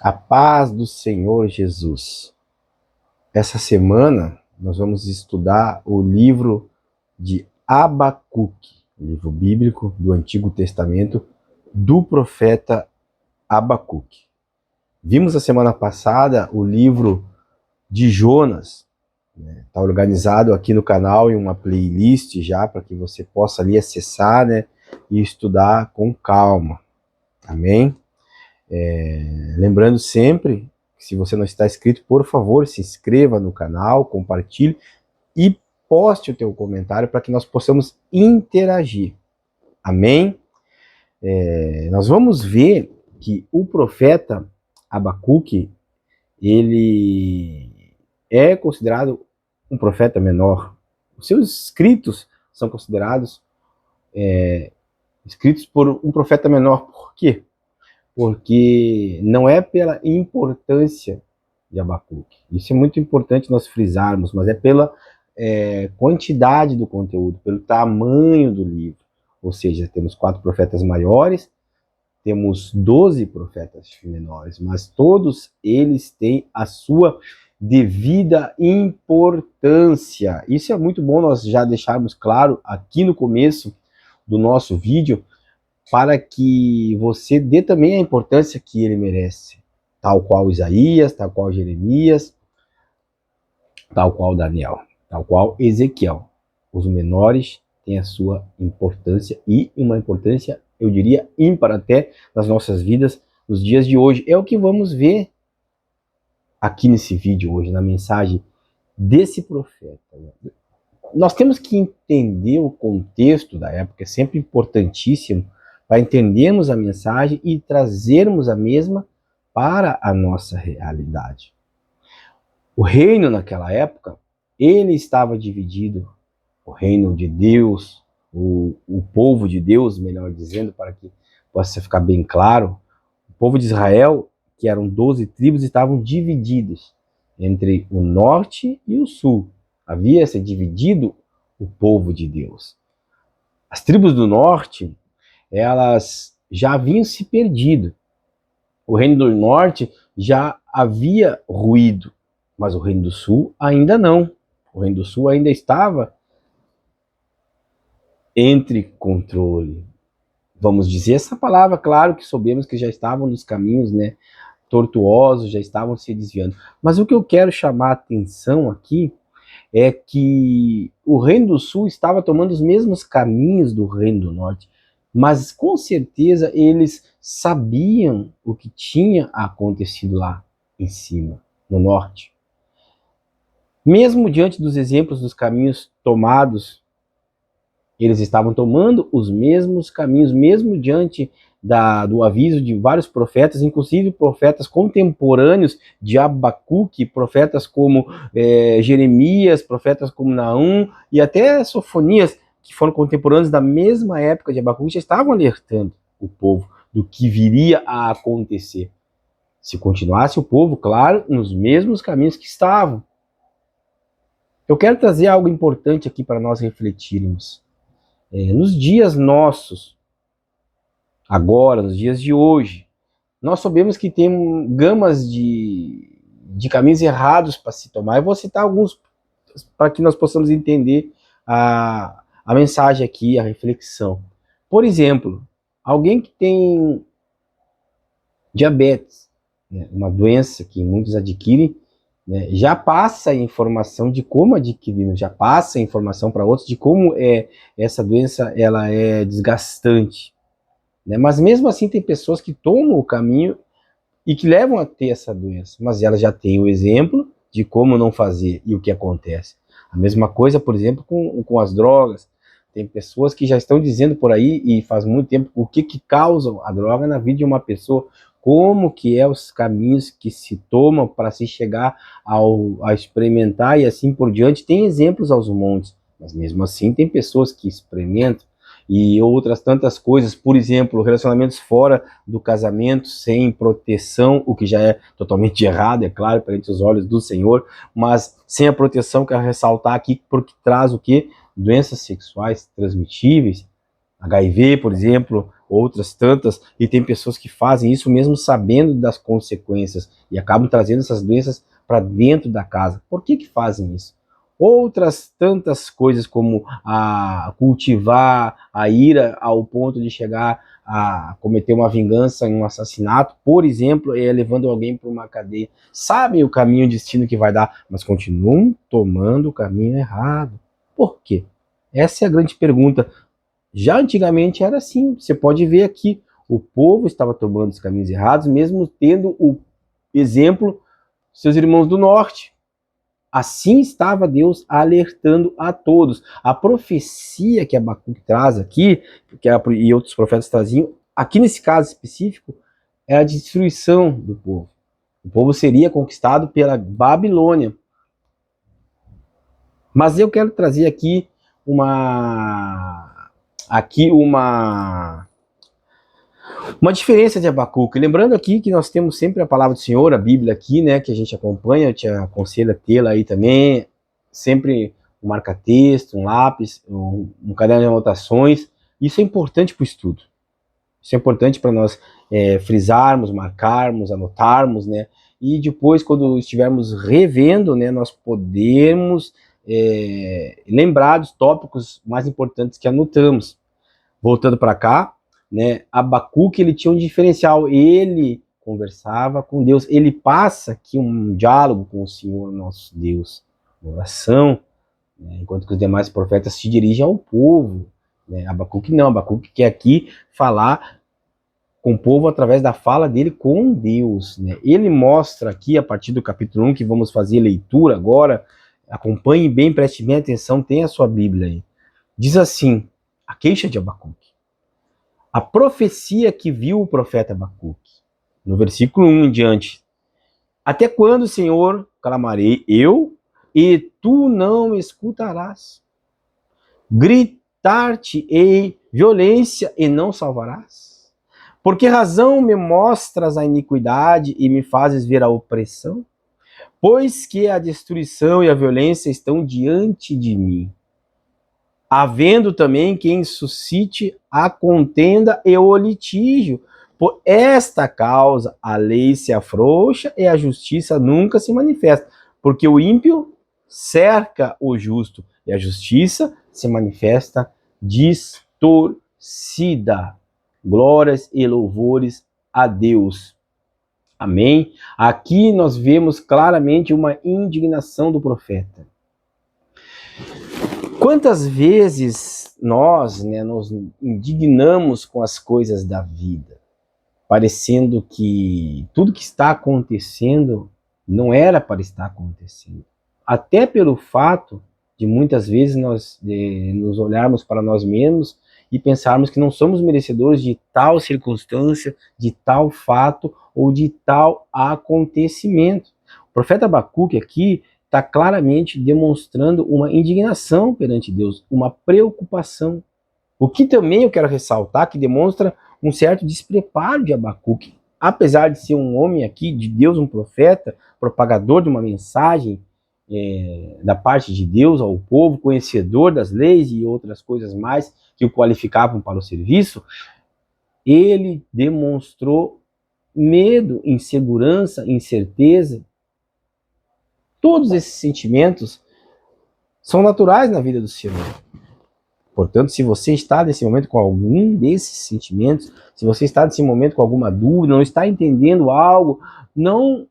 A paz do Senhor Jesus. Essa semana nós vamos estudar o livro de Abacuque, livro bíblico do Antigo Testamento do profeta Abacuque. Vimos a semana passada o livro de Jonas, está organizado aqui no canal em uma playlist já para que você possa ali acessar, e estudar com calma. Amém? Lembrando sempre, se você não está inscrito, por favor, se inscreva no canal, compartilhe e poste o teu comentário para que nós possamos interagir. Amém? Nós vamos ver que o profeta Abacuque, ele é considerado um profeta menor. Os seus escritos são considerados escritos por um profeta menor. Por quê? Porque não é pela importância de Abacuque. Isso é muito importante nós frisarmos, mas é pela quantidade do conteúdo, pelo tamanho do livro. Ou seja, temos 4 profetas maiores, temos 12 profetas menores, mas todos eles têm a sua devida importância. Isso é muito bom nós já deixarmos claro aqui no começo do nosso vídeo, para que você dê também a importância que ele merece, tal qual Isaías, tal qual Jeremias, tal qual Daniel, tal qual Ezequiel. Os menores têm a sua importância, e uma importância, eu diria, ímpar até nas nossas vidas, nos dias de hoje. É o que vamos ver aqui nesse vídeo hoje, na mensagem desse profeta. Nós temos que entender o contexto da época, é sempre importantíssimo, para entendermos a mensagem e trazermos a mesma para a nossa realidade. O reino naquela época, ele estava dividido, o reino de Deus, o povo de Deus, melhor dizendo, para que possa ficar bem claro, o povo de Israel, que eram 12 tribos, estavam divididos entre o norte e o sul. Havia se dividido o povo de Deus. As tribos do norte, elas já haviam se perdido. O reino do norte já havia ruído, mas o reino do sul ainda não. O reino do sul ainda estava entre controle. Vamos dizer essa palavra, claro que soubemos que já estavam nos caminhos, tortuosos, já estavam se desviando. Mas o que eu quero chamar a atenção aqui é que o reino do sul estava tomando os mesmos caminhos do reino do norte, mas com certeza eles sabiam o que tinha acontecido lá em cima, no norte. Mesmo diante dos exemplos dos caminhos tomados, eles estavam tomando os mesmos caminhos, mesmo diante do aviso de vários profetas, inclusive profetas contemporâneos de Abacuque, profetas como Jeremias, profetas como Naum e até Sofonias, que foram contemporâneos da mesma época de Abacuque, já estavam alertando o povo do que viria a acontecer se continuasse o povo, claro, nos mesmos caminhos que estavam. Eu quero trazer algo importante aqui para nós refletirmos. Nos dias nossos, agora, nos dias de hoje, nós sabemos que tem gamas de caminhos errados para se tomar. Eu vou citar alguns para que nós possamos entender a mensagem aqui, a reflexão. Por exemplo, alguém que tem diabetes, uma doença que muitos adquirem, já passa a informação de como adquirir, já passa a informação para outros de como essa doença ela é desgastante. Mas mesmo assim tem pessoas que tomam o caminho e que levam a ter essa doença, mas elas já têm o exemplo de como não fazer e o que acontece. A mesma coisa, por exemplo, com as drogas. Tem pessoas que já estão dizendo por aí, e faz muito tempo, o que causam a droga na vida de uma pessoa, como que é os caminhos que se tomam para se chegar a experimentar e assim por diante. Tem exemplos aos montes, mas mesmo assim tem pessoas que experimentam e outras tantas coisas, por exemplo, relacionamentos fora do casamento, sem proteção, o que já é totalmente errado, é claro, perante os olhos do Senhor, mas sem a proteção, quero ressaltar aqui, porque traz o quê? Doenças sexuais transmitíveis, HIV, por exemplo, outras tantas, e tem pessoas que fazem isso mesmo sabendo das consequências e acabam trazendo essas doenças para dentro da casa. Por que fazem isso? Outras tantas coisas, como a cultivar a ira ao ponto de chegar a cometer uma vingança em um assassinato, por exemplo, levando alguém para uma cadeia. Sabem o caminho, o destino que vai dar, mas continuam tomando o caminho errado. Por quê? Essa é a grande pergunta. Já antigamente era assim. Você pode ver aqui, o povo estava tomando os caminhos errados, mesmo tendo o exemplo seus irmãos do norte. Assim estava Deus alertando a todos. A profecia que Abacuque traz aqui, e outros profetas traziam, aqui nesse caso específico, é a destruição do povo. O povo seria conquistado pela Babilônia. Mas eu quero trazer aqui uma diferença de Abacuque. Lembrando aqui que nós temos sempre a palavra do Senhor, a Bíblia aqui, né, que a gente acompanha, eu te aconselho a tê-la aí também, sempre um marca-texto, um lápis, um caderno de anotações. Isso é importante para o estudo. Isso é importante para nós frisarmos, marcarmos, anotarmos, né, e depois, quando estivermos revendo, né, nós podemos lembrar dos tópicos mais importantes que anotamos. Voltando para cá, né, Abacuque, ele tinha um diferencial, ele conversava com Deus, ele passa aqui um diálogo com o Senhor nosso Deus, uma oração, né, enquanto que os demais profetas se dirigem ao povo, né, Abacuque não, Abacuque quer aqui falar com o povo através da fala dele com Deus, né. Ele mostra aqui, a partir do capítulo 1, que vamos fazer leitura agora, acompanhe bem, preste bem atenção, tem a sua Bíblia aí, diz assim, a queixa de Abacuque. A profecia que viu o profeta Abacuque, no versículo 1 em diante. Até quando, Senhor, clamarei eu, e tu não me escutarás? Gritar-te-ei violência e não salvarás? Por que razão me mostras a iniquidade e me fazes ver a opressão? Pois que a destruição e a violência estão diante de mim, havendo também quem suscite a contenda e o litígio. Por esta causa a lei se afrouxa e a justiça nunca se manifesta, porque o ímpio cerca o justo e a justiça se manifesta distorcida. Glórias e louvores a Deus. Amém? Aqui nós vemos claramente uma indignação do profeta. Quantas vezes nós nos indignamos com as coisas da vida, parecendo que tudo que está acontecendo não era para estar acontecendo. Até pelo fato de muitas vezes nós nos olharmos para nós mesmos e pensarmos que não somos merecedores de tal circunstância, de tal fato ou de tal acontecimento. O profeta Abacuque aqui está claramente demonstrando uma indignação perante Deus, uma preocupação. O que também eu quero ressaltar, que demonstra um certo despreparo de Abacuque. Apesar de ser um homem aqui, de Deus, um profeta, propagador de uma mensagem da parte de Deus ao povo, conhecedor das leis e outras coisas mais que o qualificavam para o serviço, ele demonstrou medo, insegurança, incerteza. Todos esses sentimentos são naturais na vida do ser humano. Portanto, se você está nesse momento com algum desses sentimentos, se você está nesse momento com alguma dúvida, não está entendendo algo, não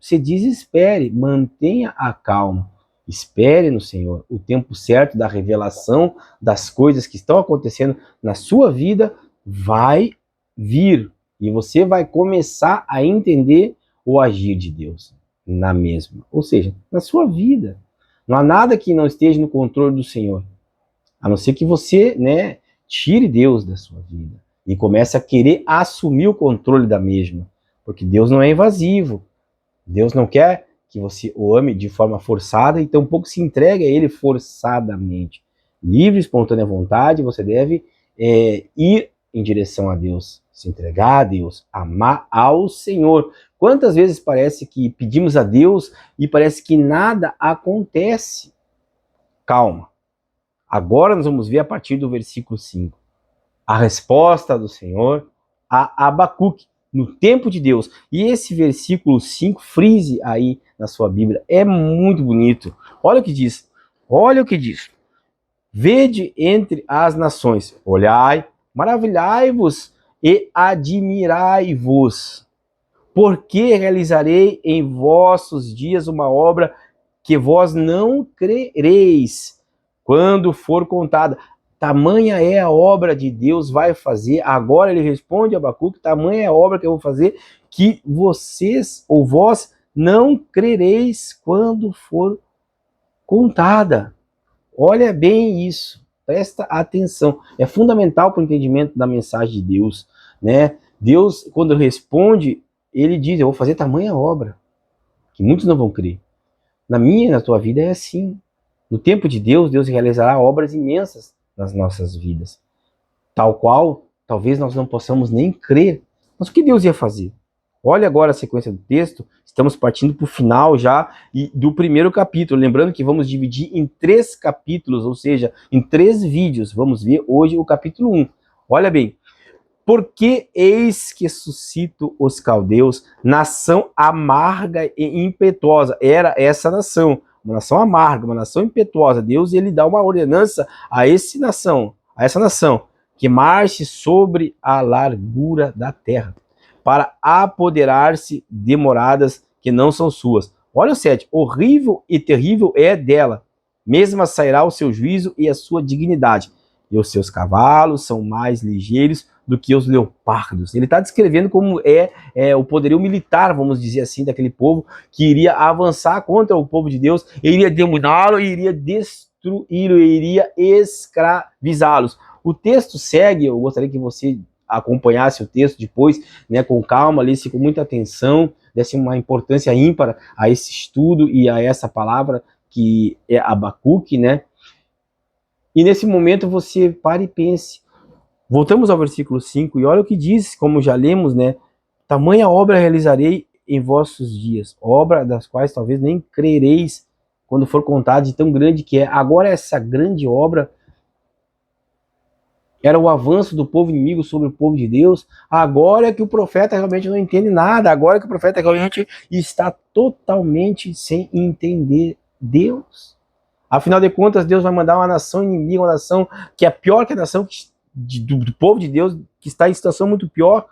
se desespere, mantenha a calma. Espere no Senhor. O tempo certo da revelação das coisas que estão acontecendo na sua vida vai vir. E você vai começar a entender o agir de Deus na mesma, ou seja, na sua vida. Não há nada que não esteja no controle do Senhor, a não ser que você, tire Deus da sua vida e comece a querer assumir o controle da mesma, porque Deus não é invasivo. Deus não quer que você o ame de forma forçada e tampouco se entregue a Ele forçadamente. Livre, espontânea vontade, você deve ir em direção a Deus, se entregar a Deus, amar ao Senhor. Quantas vezes parece que pedimos a Deus e parece que nada acontece? Calma. Agora nós vamos ver a partir do versículo 5. a resposta do Senhor a Abacuque, no tempo de Deus. E esse versículo 5, frise aí na sua Bíblia, é muito bonito. Olha o que diz. Olha o que diz. Vede entre as nações, olhai, maravilhai-vos e admirai-vos, porque realizarei em vossos dias uma obra que vós não crereis quando for contada. Tamanha é a obra de Deus vai fazer. Agora ele responde a Abacuque, tamanha é a obra que eu vou fazer que vocês ou vós não crereis quando for contada. Olha bem isso, presta atenção. É fundamental para o entendimento da mensagem de Deus, né? Deus, quando responde, ele diz, eu vou fazer tamanha obra, que muitos não vão crer. Na minha e na tua vida é assim. No tempo de Deus, Deus realizará obras imensas nas nossas vidas. Tal qual, talvez nós não possamos nem crer. Mas o que Deus ia fazer? Olha agora a sequência do texto, estamos partindo para o final já do primeiro capítulo. Lembrando que vamos dividir em 3 capítulos, ou seja, em 3 vídeos. Vamos ver hoje o capítulo 1. Olha bem. Porque eis que suscito os caldeus, nação amarga e impetuosa. Era essa nação, uma nação amarga, uma nação impetuosa. Deus, ele dá uma ordenança a essa nação, que marche sobre a largura da terra, para apoderar-se de moradas que não são suas. Olha o 7. Horrível e terrível é dela, mesma sairá o seu juízo e a sua dignidade. E os seus cavalos são mais ligeiros do que os leopardos. Ele está descrevendo como é o poderio militar, vamos dizer assim, daquele povo que iria avançar contra o povo de Deus, iria dominá-lo, iria destruí-lo, iria escravizá-los. O texto segue, eu gostaria que você acompanhasse o texto depois, né, com calma, lesse com muita atenção, desse uma importância ímpar a esse estudo e a essa palavra que é Abacuque, né? E nesse momento você pare e pense. Voltamos ao versículo 5 e olha o que diz, como já lemos, né? Tamanha obra realizarei em vossos dias, obra das quais talvez nem crereis quando for contada, de tão grande que é. Agora essa grande obra era o avanço do povo inimigo sobre o povo de Deus. Agora é que o profeta realmente não entende nada, agora é que o profeta realmente está totalmente sem entender Deus. Afinal de contas, Deus vai mandar uma nação inimiga, uma nação que é pior que a nação do povo de Deus, que está em situação muito pior,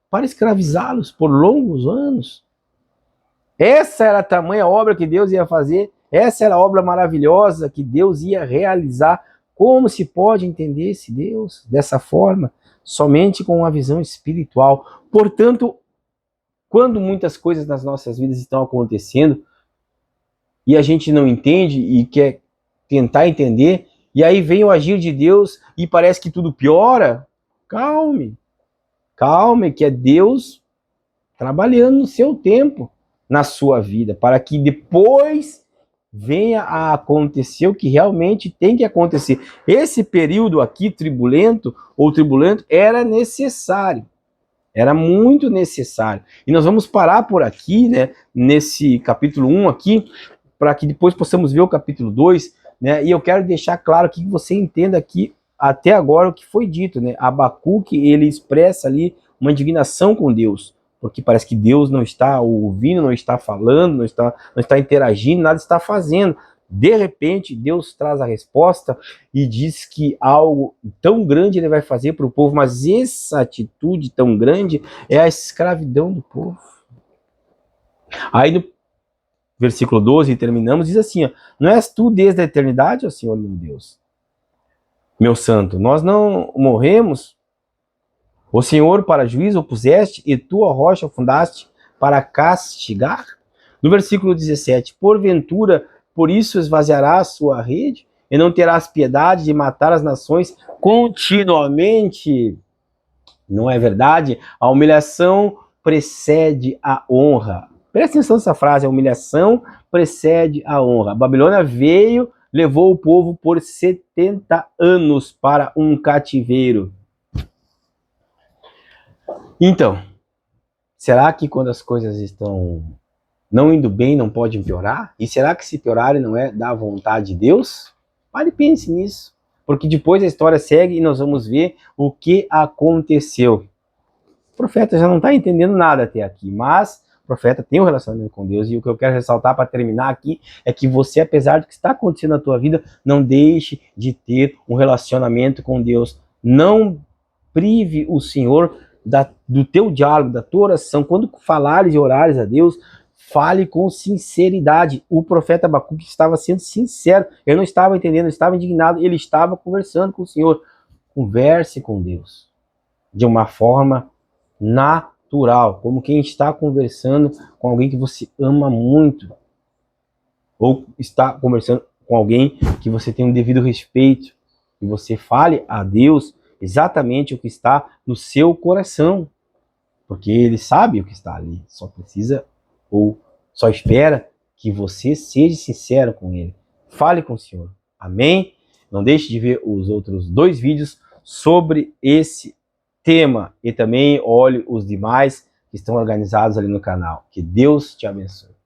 para escravizá-los por longos anos. Essa era a tamanha obra que Deus ia fazer, essa era a obra maravilhosa que Deus ia realizar. Como se pode entender esse Deus dessa forma? Somente com uma visão espiritual. Portanto, quando muitas coisas nas nossas vidas estão acontecendo, e a gente não entende e quer tentar entender, e aí vem o agir de Deus e parece que tudo piora, calme. Calme, que é Deus trabalhando no seu tempo, na sua vida, para que depois venha a acontecer o que realmente tem que acontecer. Esse período aqui, turbulento, era necessário. Era muito necessário. E nós vamos parar por aqui, né, nesse capítulo 1 aqui, para que depois possamos ver o capítulo 2, né? E eu quero deixar claro que você entenda aqui até agora o que foi dito, né? Abacuque, ele expressa ali uma indignação com Deus, porque parece que Deus não está ouvindo, não está falando, não está interagindo, nada está fazendo. De repente, Deus traz a resposta e diz que algo tão grande ele vai fazer para o povo, mas essa atitude tão grande é a escravidão do povo. Aí no versículo 12, e terminamos, diz assim, ó, não és tu desde a eternidade, ó Senhor meu Deus, meu santo, nós não morremos, o Senhor para juízo o puseste, e tu a rocha fundaste para castigar? No versículo 17, porventura, por isso esvaziará a sua rede, e não terás piedade de matar as nações continuamente? Não é verdade? A humilhação precede a honra. Presta atenção nessa frase, a humilhação precede a honra. A Babilônia veio, levou o povo por 70 anos para um cativeiro. Então, será que quando as coisas estão não indo bem, não pode piorar? E será que se piorarem não é da vontade de Deus? Pare e pense nisso. porque depois a história segue e nós vamos ver o que aconteceu. O profeta já não está entendendo nada até aqui, mas o profeta tem um relacionamento com Deus, e o que eu quero ressaltar para terminar aqui é que você, apesar do que está acontecendo na tua vida, não deixe de ter um relacionamento com Deus. Não prive o Senhor do teu diálogo, da tua oração. Quando falares e orares a Deus, fale com sinceridade. O profeta Abacuque estava sendo sincero. Ele não estava entendendo, ele estava indignado, ele estava conversando com o Senhor. Converse com Deus de uma forma natural, como quem está conversando com alguém que você ama muito, ou está conversando com alguém que você tem um devido respeito, e você fale a Deus exatamente o que está no seu coração, porque Ele sabe o que está ali, só precisa ou só espera que você seja sincero com Ele. Fale com o Senhor. Amém? Não deixe de ver os outros 2 vídeos sobre esse tema, e também olhe os demais que estão organizados ali no canal. Que Deus te abençoe.